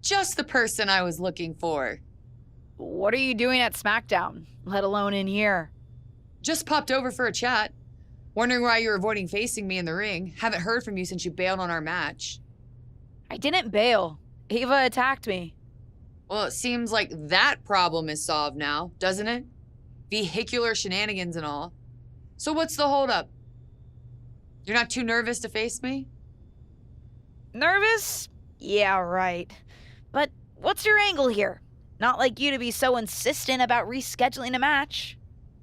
Just the person I was looking for. What are you doing at SmackDown, let alone in here? Just popped over for a chat. Wondering why you're avoiding facing me in the ring. Haven't heard from you since you bailed on our match. I didn't bail. Ava attacked me. Well, it seems like that problem is solved now, doesn't it? Vehicular shenanigans and all. So what's the holdup? You're not too nervous to face me? Nervous? Yeah, right. But what's your angle here? Not like you to be so insistent about rescheduling a match.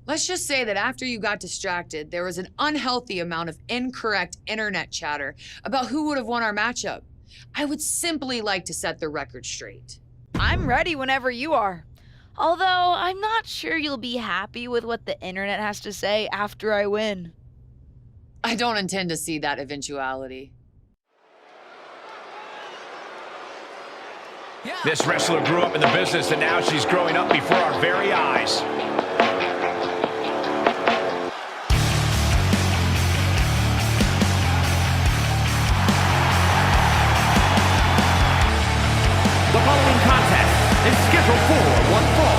Let's just say that after you got distracted, there was an unhealthy amount of incorrect internet chatter about who would have won our matchup. I would simply like to set the record straight. I'm ready whenever you are. Although, I'm not sure you'll be happy with what the internet has to say after I win. I don't intend to see that eventuality. This wrestler grew up in the business, and now she's growing up before our very eyes. The following contest is scheduled for one fall.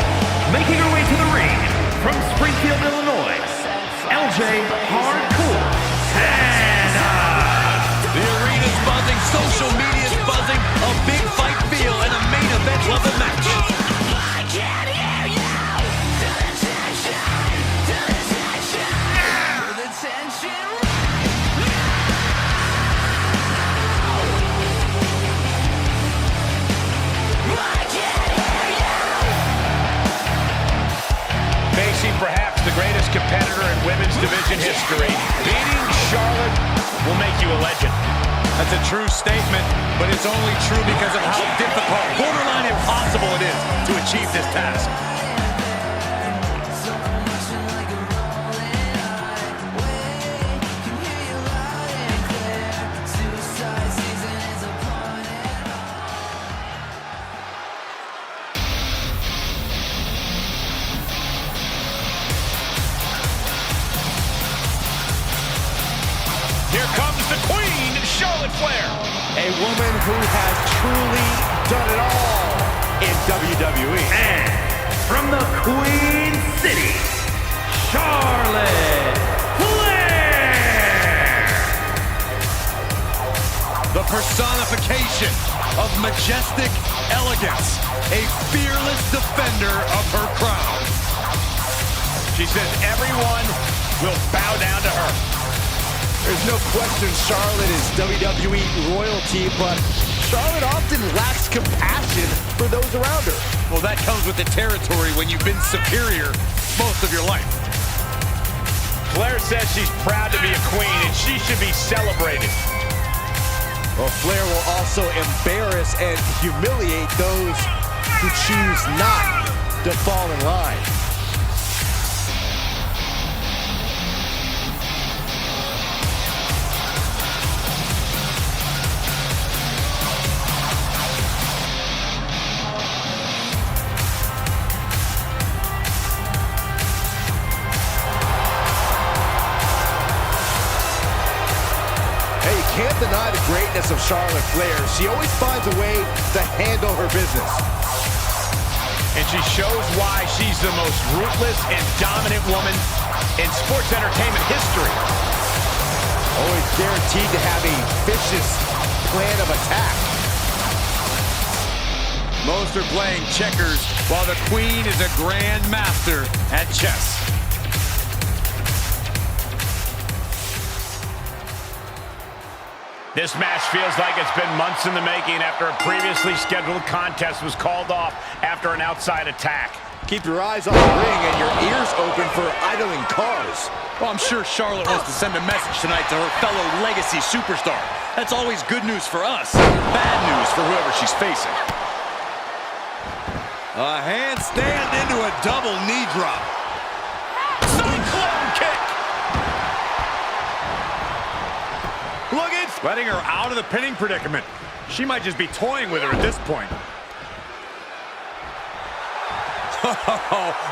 Making her way to the ring from Springfield, Illinois, LJ Hardcore Hannah. The arena's buzzing, social media's buzzing, a big fight feel, and a main event level match. I can't hear you. To the tension, to the tension, to the tension. I can't hear you. Facing perhaps the greatest competitor in women's division history, beating Charlotte will make you a legend. That's a true statement, but it's only true because of how difficult, borderline impossible it is to achieve this task. Here comes the Queen, Charlotte Flair. A woman who has truly done it all in WWE. And from the Queen City, Charlotte Flair. The personification of majestic elegance. A fearless defender of her crown. She says everyone will bow down to her. There's no question Charlotte is WWE royalty, but Charlotte often lacks compassion for those around her. Well, that comes with the territory when you've been superior most of your life. Flair says she's proud to be a queen, and she should be celebrated. Well, Flair will also embarrass and humiliate those who choose not to fall in line. Can't deny the greatness of Charlotte Flair. She always finds a way to handle her business. And she shows why she's the most ruthless and dominant woman in sports entertainment history. Always guaranteed to have a vicious plan of attack. Most are playing checkers, while the Queen is a grand master at chess. This match feels like it's been months in the making after a previously scheduled contest was called off after an outside attack. Keep your eyes on the ring and your ears open for idling cars. Well, I'm sure Charlotte wants to send a message tonight to her fellow legacy superstar. That's always good news for us, bad news for whoever she's facing. A handstand into a double knee drop. Cyclone kick! Look at letting her out of the pinning predicament. She might just be toying with her at this point.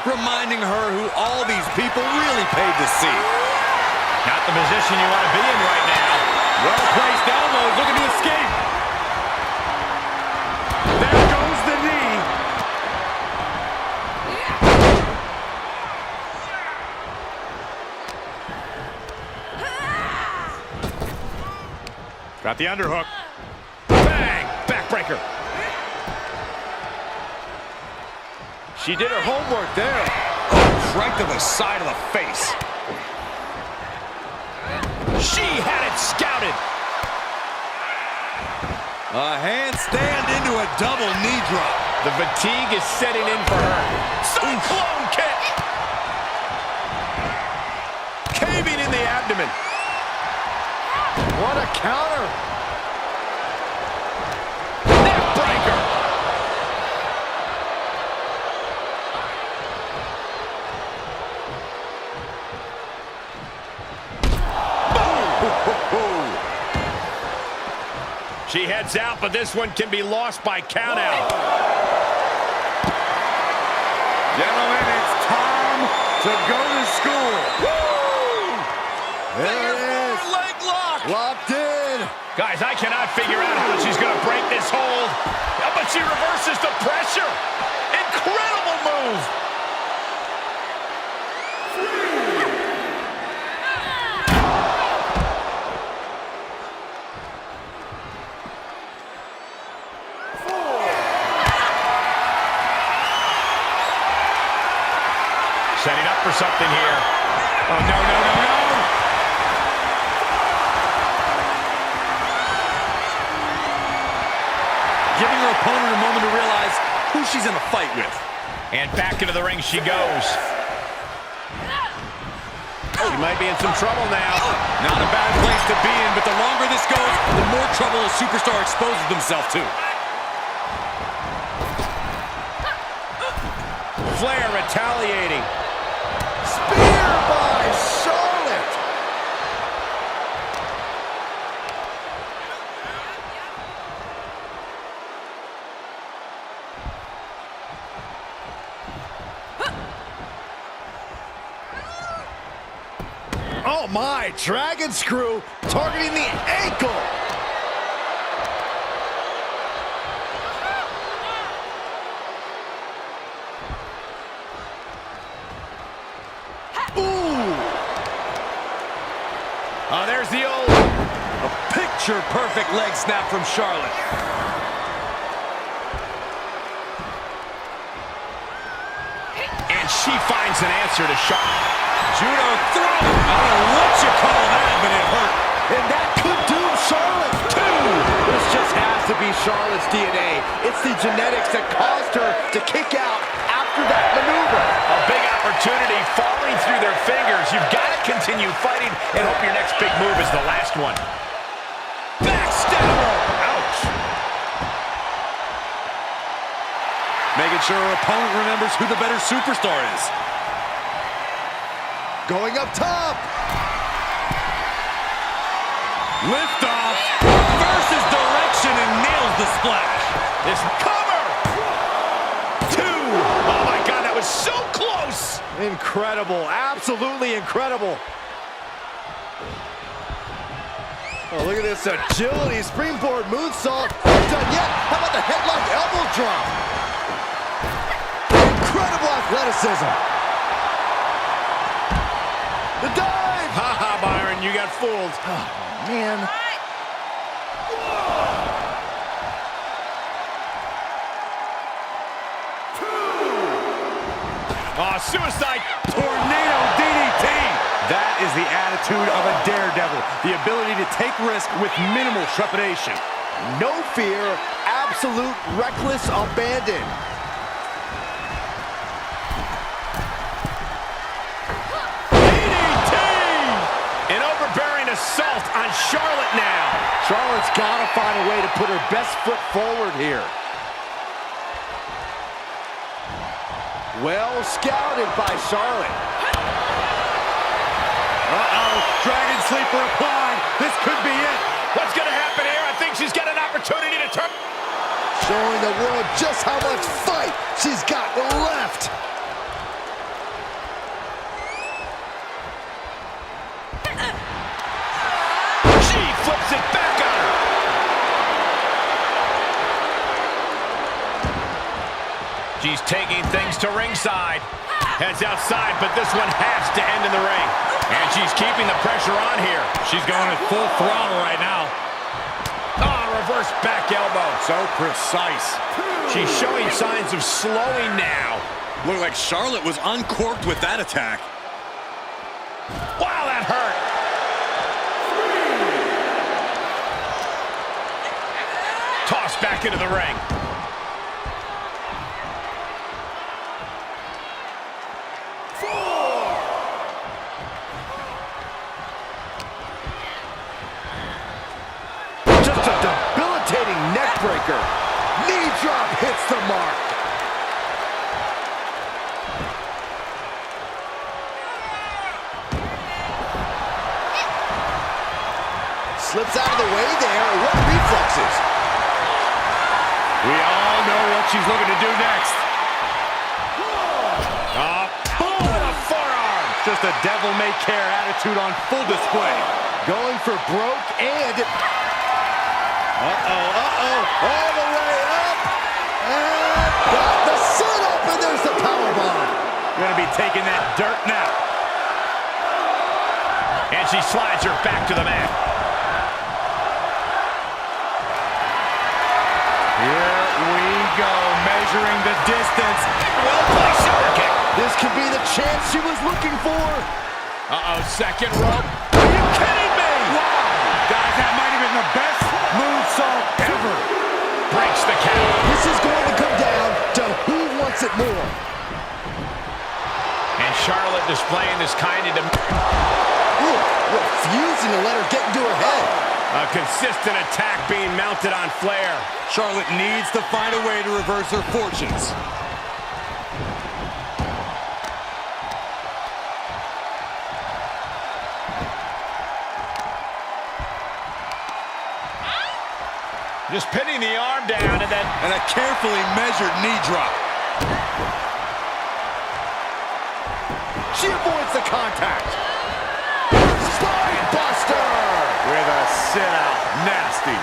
Reminding her who all these people really paid to see. Not the position you want to be in right now. Well-placed elbows, looking to escape. There Got the underhook. Bang! Backbreaker. She did her homework there. Right to the side of the face. She had it scouted. A handstand into a double knee drop. The fatigue is setting in for her. Cyclone kick. Caving in the abdomen. What a counter. Neck breaker. She heads out, but this one can be lost by countout. Gentlemen, it's time to go to school. Woo! There it is. Leg lock. Locked in. Guys, I cannot figure out how she's going to break this hold. But she reverses the pressure. Incredible move. Setting up for something here. Oh, no, no, no, no. Giving her opponent a moment to realize who she's in a fight with. And back into the ring she goes. She might be in some trouble now. Not a bad place to be in, but the longer this goes, the more trouble a superstar exposes themselves to. Flair retaliating. Spear by Charlotte. Oh my, dragon screw targeting the ankle. Oh, there's the old... A picture-perfect leg snap from Charlotte. And she finds an answer to Charlotte. Judo throw. I don't know what you call that, but it hurt. And that could doom Charlotte, too. This just has to be Charlotte's DNA. It's the genetics that caused her to kick out after that maneuver. A big opportunity falling through their fingers. You've got to continue fighting and hope your next big move is the last one. Backstabber! Ouch! Making sure her opponent remembers who the better superstar is. Going up top. Lift off. Reverses direction and nails the splash. This cover! 2! Oh my God, that was so close! Incredible, absolutely incredible. Oh, look at this agility, springboard moonsault. Not done yet. How about the headlock elbow drop? Incredible athleticism. The dive. Ha ha, Byron, you got fooled. Oh, man. Oh, suicide. Tornado DDT. That is the attitude of a daredevil. The ability to take risk with minimal trepidation. No fear, absolute reckless abandon. DDT! An overbearing assault on Charlotte now. Charlotte's got to find a way to put her best foot forward here. Well scouted by Charlotte. Uh-oh, Dragon Sleeper applied. This could be it. What's going to happen here? I think she's got an opportunity to turn. Showing the world just how much fight she's got left. She flips it back on her. She's taking things to ringside. Heads outside, but this one has to end in the ring. And she's keeping the pressure on here. She's going at full throttle right now. reverse back elbow. So precise. She's showing signs of slowing now. Looked like Charlotte was uncorked with that attack. Wow, that hurt. Tossed back into the ring. Just a debilitating neck breaker. Knee drop hits the mark. Slips out of the way there. What reflexes? We all know what she's looking to do next. Boom! What a forearm! Just a devil-may-care attitude on full display. Going for broke and... all the way up. And got the sit up, and there's the powerbomb. Gonna be taking that dirt now. And she slides her back to the mat. Here we go, measuring the distance. Well-placed super kick. This could be the chance she was looking for. Second rope. Are you kidding me? Wow. Guys, that might have been the best moonsault ever. Breaks the count. This is going to come down to who wants it more. And Charlotte displaying this kind of... Refusing to let her get into her head. A consistent attack being mounted on Flair. Charlotte needs to find a way to reverse her fortunes. Just pinning the arm down and then... And a carefully measured knee drop. She avoids the contact. Spine buster! With a sit-out. Nasty.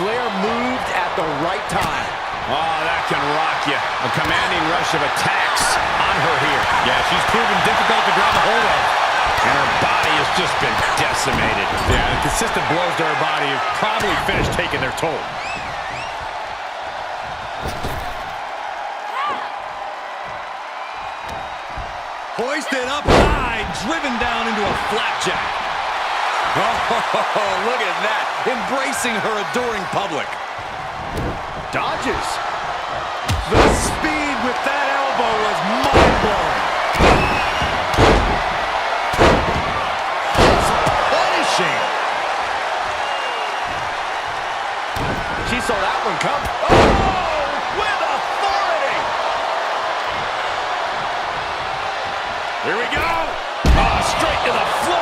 Flair moved at the right time. Oh, that can rock you. A commanding rush of attacks on her here. Yeah, she's proven difficult to grab a hold of. And her body has just been decimated. Yeah, the consistent blows to her body have probably finished taking their toll. Hoisted up high, driven down into a flapjack. Oh, look at that. Embracing her adoring public. Dodges. The speed with that elbow was mind-blowing. Just punishing. She saw that one come. Oh, with authority. Here we go. Oh, straight to the floor.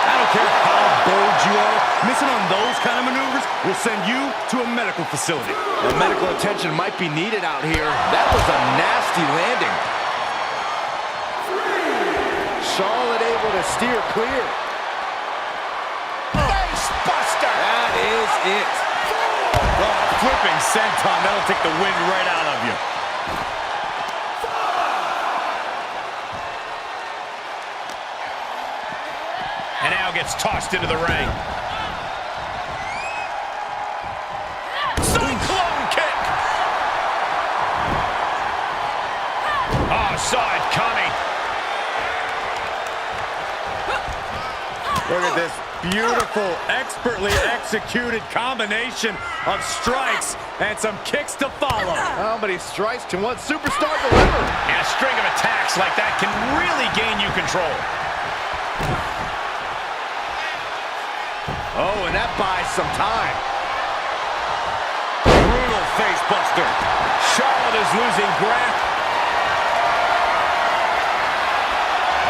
I don't care how bold you are, missing on those kind of maneuvers will send you to a medical facility. The medical attention might be needed out here. That was a nasty landing. Charlotte able to steer clear. Face buster. That is it. Oh, flipping senton. That'll take the wind right out of you. And now gets tossed into the ring. Cyclone kick! Oh, saw it coming. Look at this beautiful, expertly executed combination of strikes and some kicks to follow. How many strikes can one superstar deliver? And a string of attacks like that can really gain you control. Oh, and that buys some time. Brutal face buster. Charlotte is losing breath.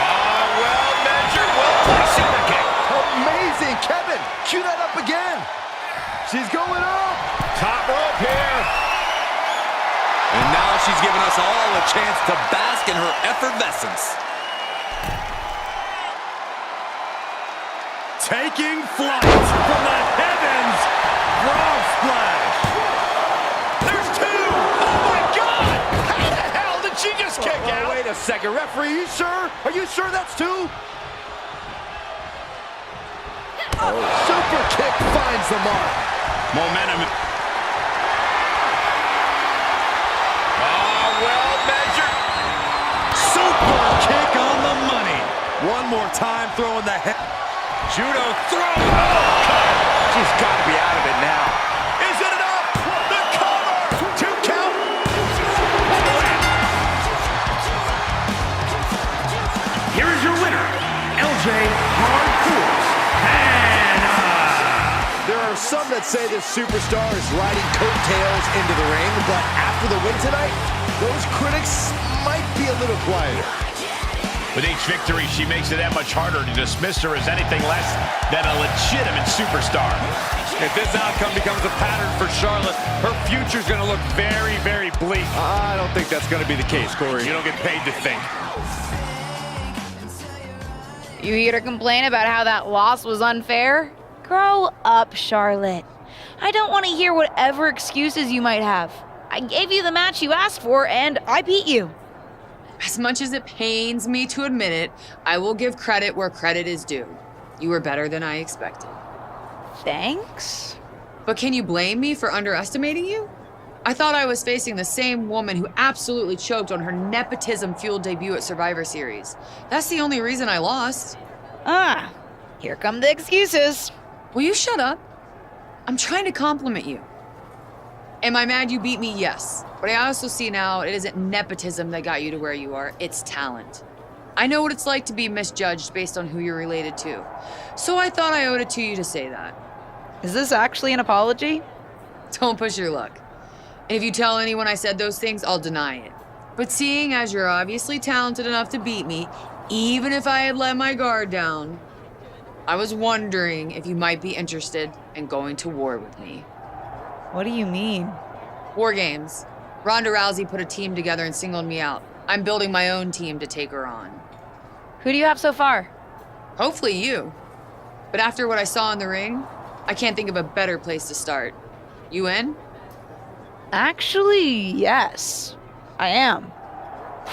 Oh, well measured, well placed super kick. Amazing, Kevin. Cue that up again. She's going up. Top rope here. And now she's giving us all a chance to bask in her effervescence. Taking flight from the heavens. Frog splash. There's two. Oh, my God. How the hell did she just Roundhouse kick out. Wait a second, referee, you sure? Are you sure that's two? Oh, super kick finds the mark. Momentum. Oh, well measured. Super kick on the money. One more time, throwing the head. Judo throw. Oh, she's got to be out of it now. Is it enough? The cover. 2 count. Here is your winner, LJ Hardcore. There are some that say this superstar is riding coattails into the ring, but after the win tonight, those critics might be a little quieter. with each victory, she makes it that much harder to dismiss her as anything less than a legitimate superstar. If this outcome becomes a pattern for Charlotte, her future's going to look very, very bleak. I don't think that's going to be the case, Corey. You don't get paid to think. You here to complain about how that loss was unfair? Grow up, Charlotte. I don't want to hear whatever excuses you might have. I gave you the match you asked for, and I beat you. As much as it pains me to admit it, I will give credit where credit is due. You were better than I expected. Thanks. But can you blame me for underestimating you? I thought I was facing the same woman who absolutely choked on her nepotism-fueled debut at Survivor Series. That's the only reason I lost. Ah, here come the excuses. Will you shut up? I'm trying to compliment you. Am I mad you beat me? Yes. But I also see now it isn't nepotism that got you to where you are, it's talent. I know what it's like to be misjudged based on who you're related to. So I thought I owed it to you to say that. Is this actually an apology? Don't push your luck. And if you tell anyone I said those things, I'll deny it. But seeing as you're obviously talented enough to beat me, even if I had let my guard down, I was wondering if you might be interested in going to war with me. What do you mean? WarGames. Ronda Rousey put a team together and singled me out. I'm building my own team to take her on. Who do you have so far? Hopefully you. But after what I saw in the ring, I can't think of a better place to start. You in? Actually, yes. I am.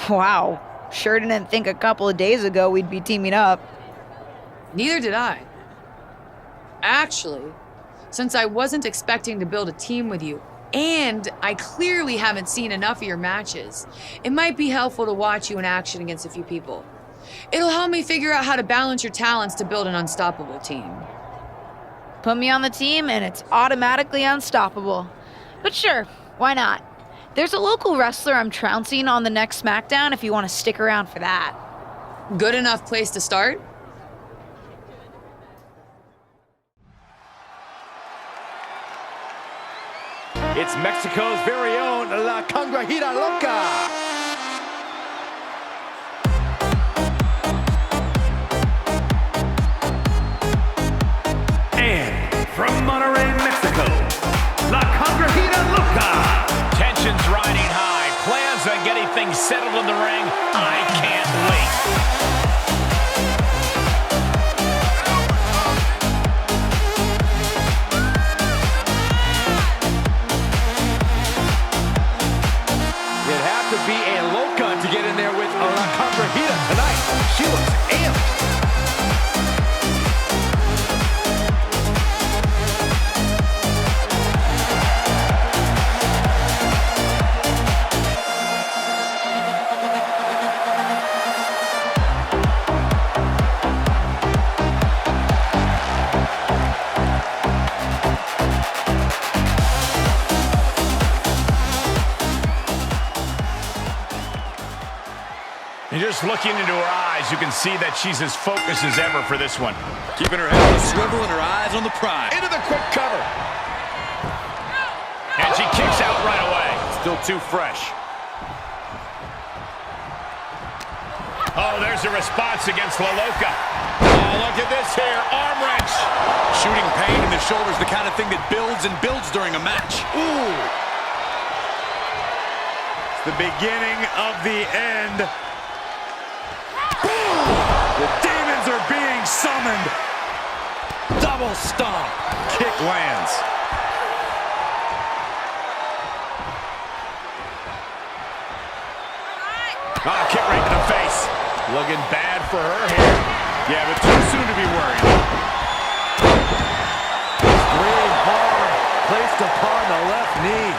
Wow. Sure didn't think a couple of days ago we'd be teaming up. Neither did I. Actually, since I wasn't expecting to build a team with you, and I clearly haven't seen enough of your matches, it might be helpful to watch you in action against a few people. It'll help me figure out how to balance your talents to build an unstoppable team. Put me on the team and it's automatically unstoppable. But sure, why not? There's a local wrestler I'm trouncing on the next SmackDown if you want to stick around for that. Good enough place to start? It's Mexico's very own La Congrejita Loca. And from Monterrey, Mexico, La Congrejita Loca. Tensions riding high. Plans on getting things settled in the ring. I can't wait. To be a Loca to get in there with La Congrejita tonight. She looks amped. And just looking into her eyes, you can see that she's as focused as ever for this one. Keeping her head on a swivel and her eyes on the prize. Into the quick cover. And she kicks out right away. Still too fresh. Oh, there's a response against La Loca. Oh, look at this here. Arm wrench. Shooting pain in the shoulder is the kind of thing that builds and builds during a match. Ooh. It's the beginning of the end. The demons are being summoned. Double stomp. Kick lands. Oh, kick right to the face. Looking bad for her here. Yeah, but too soon to be worried. Breathing hard, placed upon the left knee.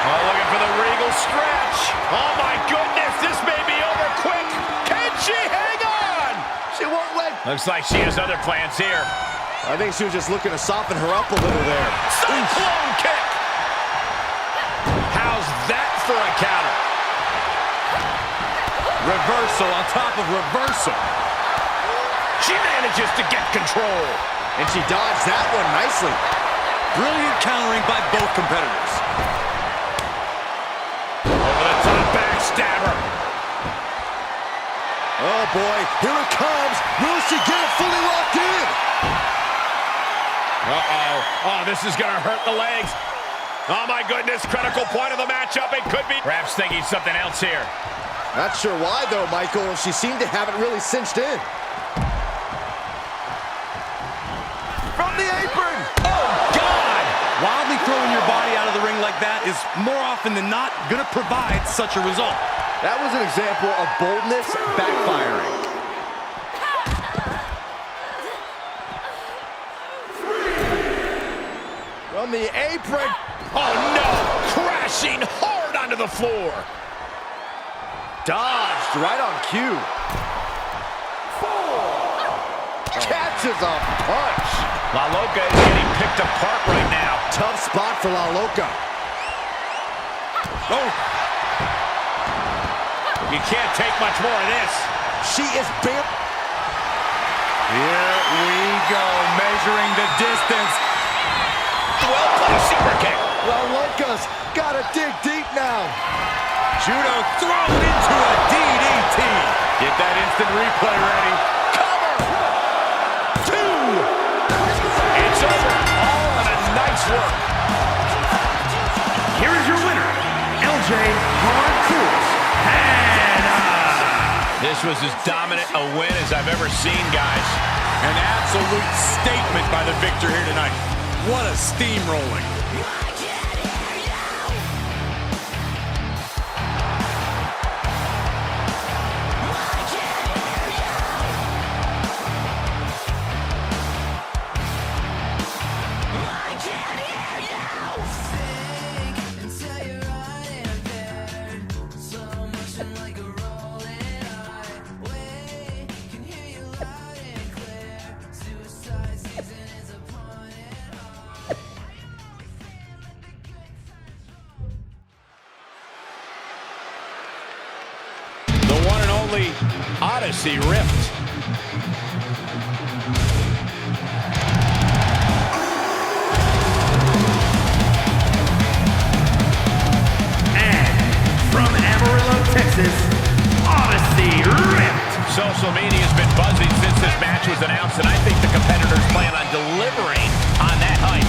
Oh, looking for the regal stretch. Oh, my goodness, this may be over quick. Can she hang on? She won't let. Looks like she has other plans here. I think she was just looking to soften her up a little there. Cyclone kick. How's that for a counter? Reversal on top of reversal. She manages to get control. And she dodged that one nicely. Brilliant countering by both competitors. Over the top backstabber. Oh boy, here it comes. Will she get it fully locked in? Uh-oh. Oh, this is going to hurt the legs. Oh, my goodness. Critical point of the matchup. It could be. Perhaps thinking something else here. Not sure why, though, Michael. She seemed to have it really cinched in. From the apron! Oh, God! Wildly throwing your body out of the ring like that is more often than not going to provide such a result. That was an example of boldness backfiring. From the apron. Oh, no! Crashing hard onto the floor. Dodged right on cue. Catches a punch. La Loca is getting picked apart right now. Tough spot for La Loca. Oh! You can't take much more of this. She is bare. Here we go, measuring the distance. Well-placed super kick. La Loca's got to dig deep now. Judo thrown into a DDT. Get that instant replay ready. Cover. 2. It's over. All on a nice work. Here is your winner, LJ Hardcore. This was as dominant a win as I've ever seen, guys. An absolute statement by the victor here tonight. What a steamrolling. Odyssey Rift. And from Amarillo, Texas, Odyssey Rift. Social media has been buzzing since this match was announced, and I think the competitors plan on delivering on that hype.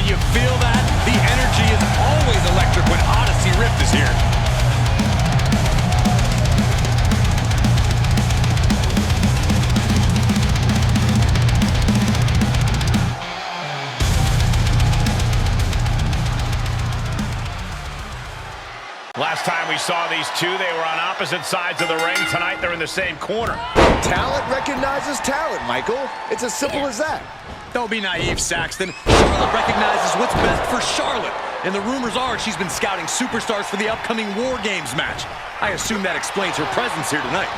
You feel that? The energy is always electric when Odyssey Rift is here. Last time we saw these two, they were on opposite sides of the ring. Tonight, they're in the same corner. Talent recognizes talent, Michael. It's as simple as that. Don't be naive, Saxton. Charlotte recognizes what's best for Charlotte. And the rumors are she's been scouting superstars for the upcoming WarGames match. I assume that explains her presence here tonight.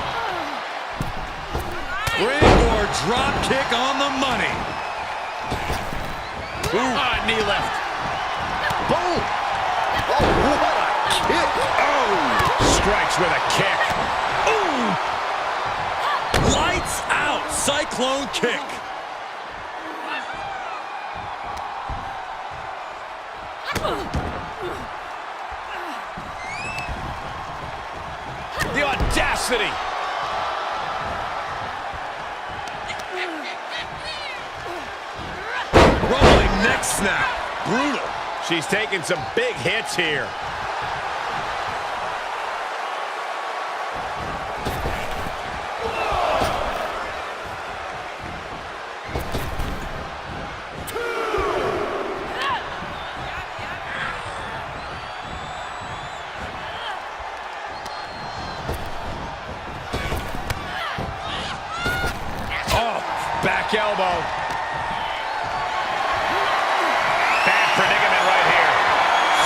Springboard drop kick on the money. Ooh. Knee left. Boom! Oh, what a kick! Oh! Strikes with a kick. Ooh! Lights out! Cyclone kick. The audacity! Rolling neck snap. Brutal. She's taking some big hits here. Back elbow. Bad predicament right here.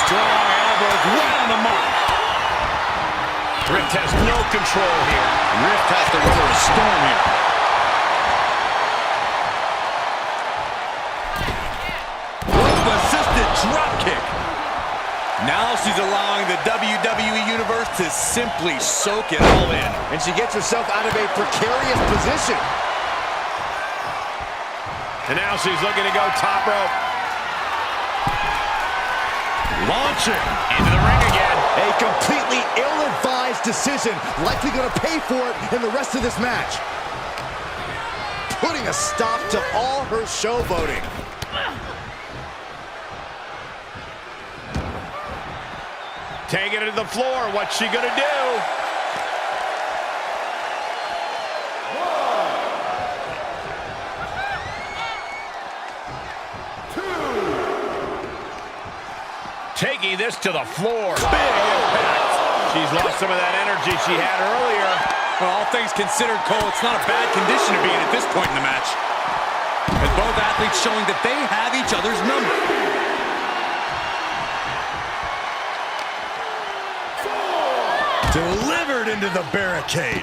Strong elbows right on the mark. Rift has no control here. Rift has to weather a storm here. Rope-assisted drop kick. Now she's allowing the WWE Universe to simply soak it all in. And she gets herself out of a precarious position. And now she's looking to go top rope. Launching into the ring again. A completely ill-advised decision, likely going to pay for it in the rest of this match. Putting a stop to all her showboating. Taking it to the floor. What's she gonna do? Taking this to the floor. Big impact. She's lost some of that energy she had earlier. Well, all things considered, Cole, it's not a bad condition to be in at this point in the match. As both athletes showing that they have each other's number. Delivered into the barricade.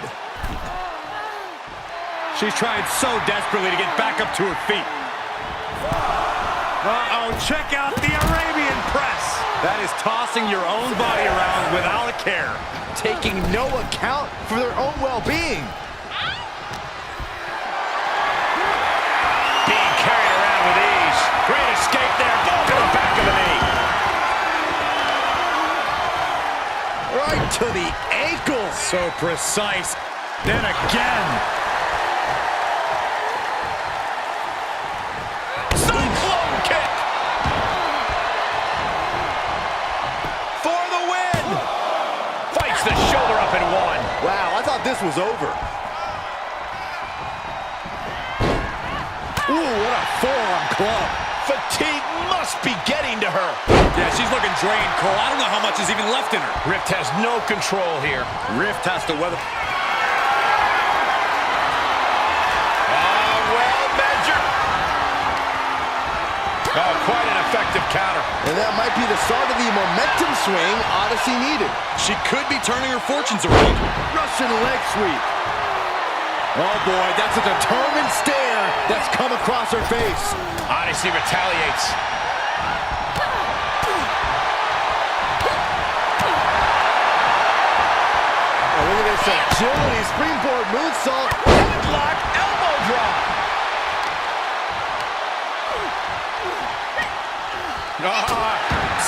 She's trying so desperately to get back up to her feet. Uh-oh, check out the Arabian press. That is tossing your own body around without a care. Taking no account for their own well-being. Being carried around with ease. Great escape there. Go to the back of the knee. Right to the ankle. So precise. Then again. Cyclone kick. For the win. Fights the shoulder up in one. Wow, I thought this was over. Ooh, what a forearm club. Fatigue must be getting to her. Yeah, she's looking drained, Cole. I don't know how much is even left in her. Rift has no control here. Rift has to weather. Well measured. Oh, quite an effective counter. And that might be the start of the momentum swing Odyssey needed. She could be turning her fortunes around. Russian leg sweep. Oh boy, that's a determined stare that's come across her face. Odyssey retaliates. Oh, look at this agility, springboard moonsault, headlock, elbow drop.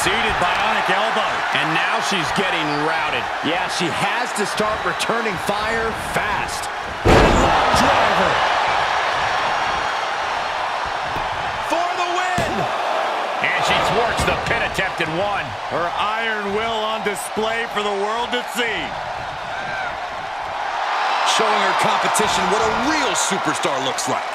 Seated bionic elbow. And now she's getting routed. Yeah, she has to start returning fire fast. Headlock driver. For the win. And she thwarts the pin attempt in one. Her iron will on display for the world to see. Showing her competition what a real superstar looks like.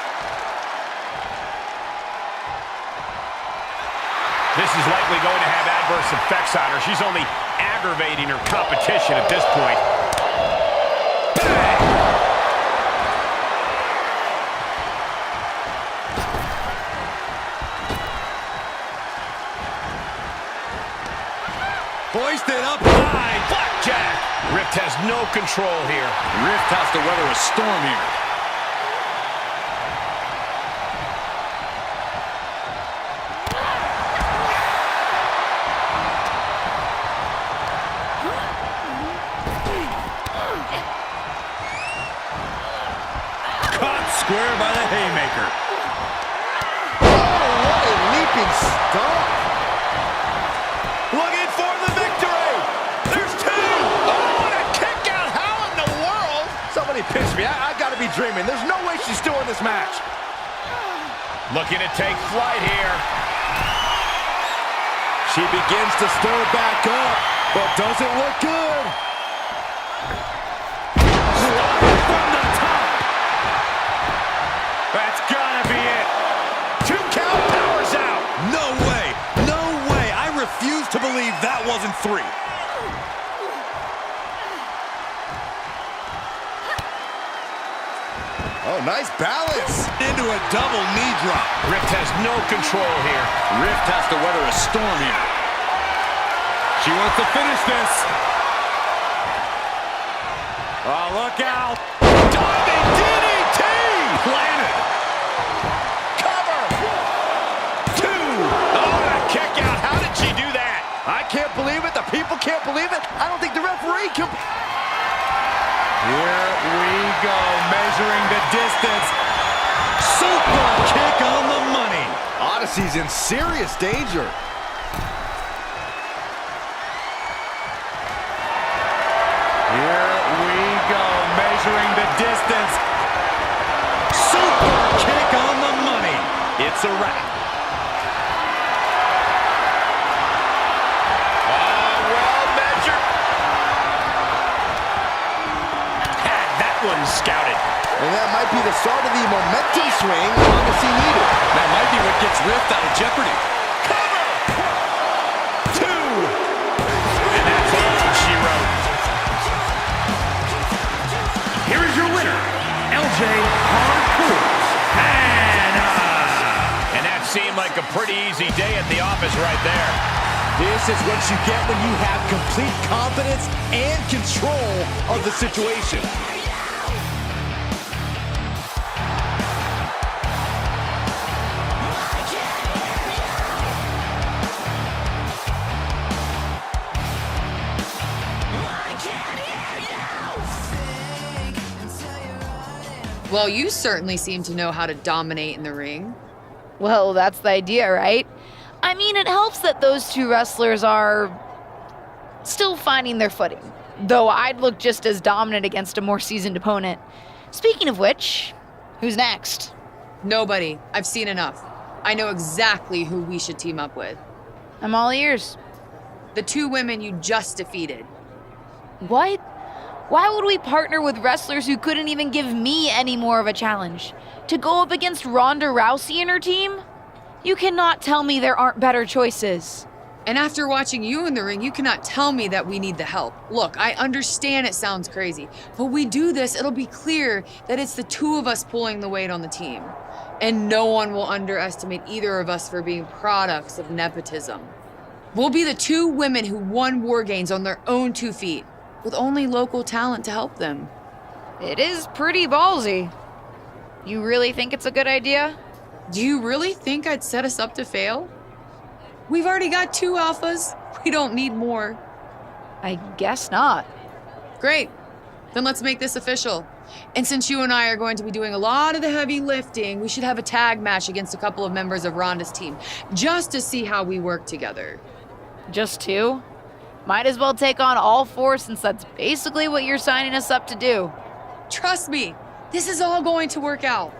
This is likely going to have adverse effects on her. She's only aggravating her competition at this point. Bang! Hoisted up high. Blackjack! Rift has no control here. Rift has to weather a storm here. Square by the haymaker. Oh, what a leaping stomp. Looking for the victory. There's two. Oh, and a kick out. How in the world? Somebody pinch me. I gotta be dreaming. There's no way she's still in this match. Looking to take flight here. She begins to stir back up, but doesn't look good. From the top. That's gotta be it. 2 count, powers out. No way. No way. I refuse to believe that wasn't 3. Oh, nice balance. Into a double knee drop. Rift has no control here. Rift has to weather a storm here. She wants to finish this. Oh, look out. Diving DDT. Planted. Cover. 2. Oh, that kick out. How did she do that? I can't believe it. The people can't believe it. I don't think the referee can. Here we go, measuring the distance. Super kick on the money. Odyssey's in serious danger. Here we go, measuring the distance. Super kick on the money. It's a wrap. Well measured. Had that one scouted. And that might be the start of the momentum swing Odyssey needed. That might be what gets Rift out of jeopardy. Cover. 2. And that's all she wrote. Here is your winner, LJ Hardcore. And that seemed like a pretty easy day at the office right there. This is what you get when you have complete confidence and control of the situation. Well, you certainly seem to know how to dominate in the ring. Well, that's the idea, right? I mean, it helps that those two wrestlers are still finding their footing, though I'd look just as dominant against a more seasoned opponent. Speaking of which, who's next? Nobody. I've seen enough. I know exactly who we should team up with. I'm all ears. The 2 women you just defeated. What? Why would we partner with wrestlers who couldn't even give me any more of a challenge? To go up against Ronda Rousey and her team? You cannot tell me there aren't better choices. And after watching you in the ring, you cannot tell me that we need the help. Look, I understand it sounds crazy, but we do this, it'll be clear that it's the 2 of us pulling the weight on the team. And no one will underestimate either of us for being products of nepotism. We'll be the 2 women who won WarGames on their own 2 feet, with only local talent to help them. It is pretty ballsy. You really think it's a good idea? Do you really think I'd set us up to fail? We've already got 2 alphas. We don't need more. I guess not. Great. Then let's make this official. And since you and I are going to be doing a lot of the heavy lifting, we should have a tag match against a couple of members of Ronda's team, just to see how we work together. Just 2? Might as well take on all 4 since that's basically what you're signing us up to do. Trust me, this is all going to work out.